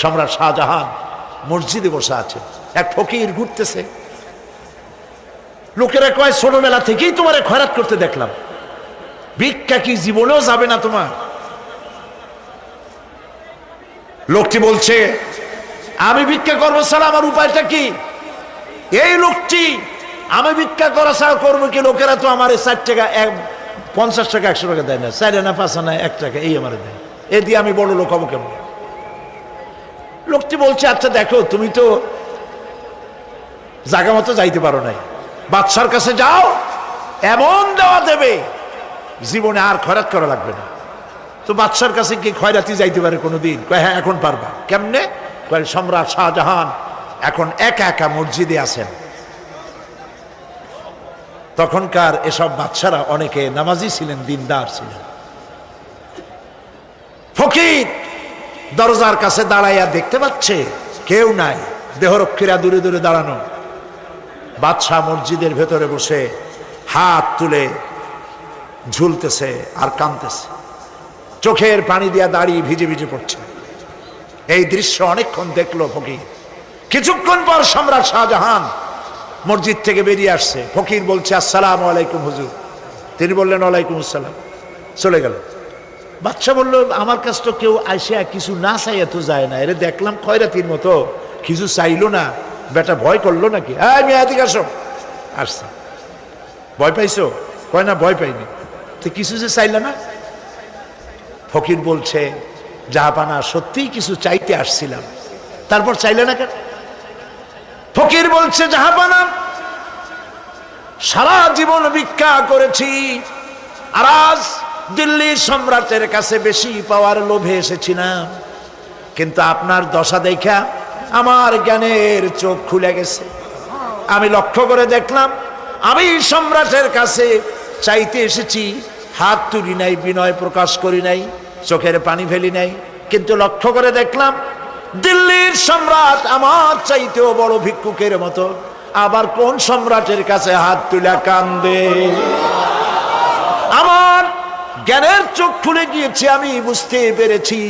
সম্রাট শাহজাহান মসজিদে বসে আছে, এক ফকির ঘুরতেছে। লোকেরা কয় ছোটবেলা থেকেই তোমারে খয়রাত করতে দেখলাম, ভিক্ষা কি জীবনেও যাবে না তোমার? লোকটি বলছে আমি ভিক্ষা করবো ছাড়া আমার উপায়টা কি? এই লোকটি আমি ভিক্ষা করা ছাড়া করবো কি? লোকেরা তো আমার 4 টাকা 50 টাকা 100 টাকা দেয় না, 4 আনা 5 আনা 1 টাকা এই আমার দেয়, এ দিয়ে আমি বড় লোক হবো কেমন? লোকটি বলছে আচ্ছা দেখো, তুমি তো জায়গা মতো যাইতে পারো নাই, বাদশার কাছে যাও, এমন দেওয়া দেবে জীবনে আর খয়রাত করা লাগবে না। তো বাদশার কাছে কি খয়রাতি যাইতে পারে কোনোদিন? কয় হ্যাঁ এখন পারবা। কেমনে? কয় সম্রাট শাহজাহান এখন একা একা মসজিদে আছেন। তখনকার এসব বাদশারা অনেকে নামাজি ছিলেন, দিনদার ছিলেন। ফকির দরজার কাছে দাঁড়াইয়া দেখতে পাচ্ছে কেউ নাই, দেহরক্ষীরা দূরে দূরে দাঁড়ানো। বাদশাহ মসজিদের ভেতরে বসে হাত তুলে ঝুলতেছে আর কাঁদতেছে, চোখের পানি দিয়া দাঁড়িয়ে ভিজে ভিজে পড়ছে। এই দৃশ্য অনেকক্ষণ দেখলো ফকির। কিছুক্ষণ পর সম্রাট শাহজাহান মসজিদ থেকে বেরিয়ে আসছে। ফকির বলছে আসসালামু আলাইকুম হুজুর। তিনি বললেন ওয়ালাইকুম আসসালাম, চলে গেল। বাদশাহ বলল আমার কাছে তো কেউ আইসা কিছু না চাইয়া তো যায় না, এরে দেখলাম খয়রাতির মতো কিছু চাইলো না, বেটা ভয় করলো নাকি? আমি এদিকে আসো। আসছে। ভয় পাইছো? কয় না ভয় পাইনি। তো কিছু যে চাইলে না? ফকির বলছে জাহাপানা সত্যিই কিছু চাইতে আসছিলাম। তারপর চাইলে না কেন? ফকির বলছে জাহাপানা সারা জীবন ভিক্ষা করেছি, আর আজ দিল্লির সম্রাটের কাছে বেশি পাওয়ার লোভে এসেছিলাম, কিন্তু আপনার দশা দেখা আমার জ্ঞানের চোখ খুলে গেছে। আমি লক্ষ্য করে দেখলাম আমি সম্রাটের কাছে চাইতে এসেছি, হাত তুলি নাই, বিনয় প্রকাশ করি নাই, চোখের পানি ফেলি নাই, কিন্তু লক্ষ্য করে দেখলাম দিল্লির সম্রাট আমার চাইতেও বড় ভিক্ষুকের মতো। আবার কোন সম্রাটের কাছে হাত তুলে কান্দে? আমার জ্ঞানের চোখ খুলে গিয়েছে, আমি বুঝতে পেরেছি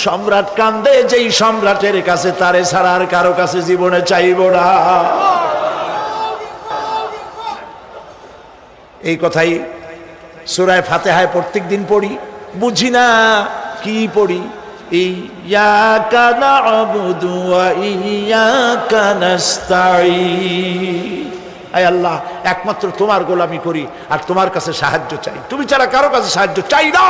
সম্রাট কান্দে যেই সম্রাটের কাছে, তারে ছাড়া আর কারো কাছে জীবনে চাইব না। এই কথাই সূরা ফাতিহায় প্রত্যেক দিন পড়ি, বুঝি না কি পড়ি। ইয়াকা না'বুদু ওয়া ইয়াকা নাস্তাঈন। আয় আল্লাহ, একমাত্র তোমার গোলামি করি আর তোমার কাছে সাহায্য চাই, তুমি ছাড়া কারো কাছে সাহায্য চাই না।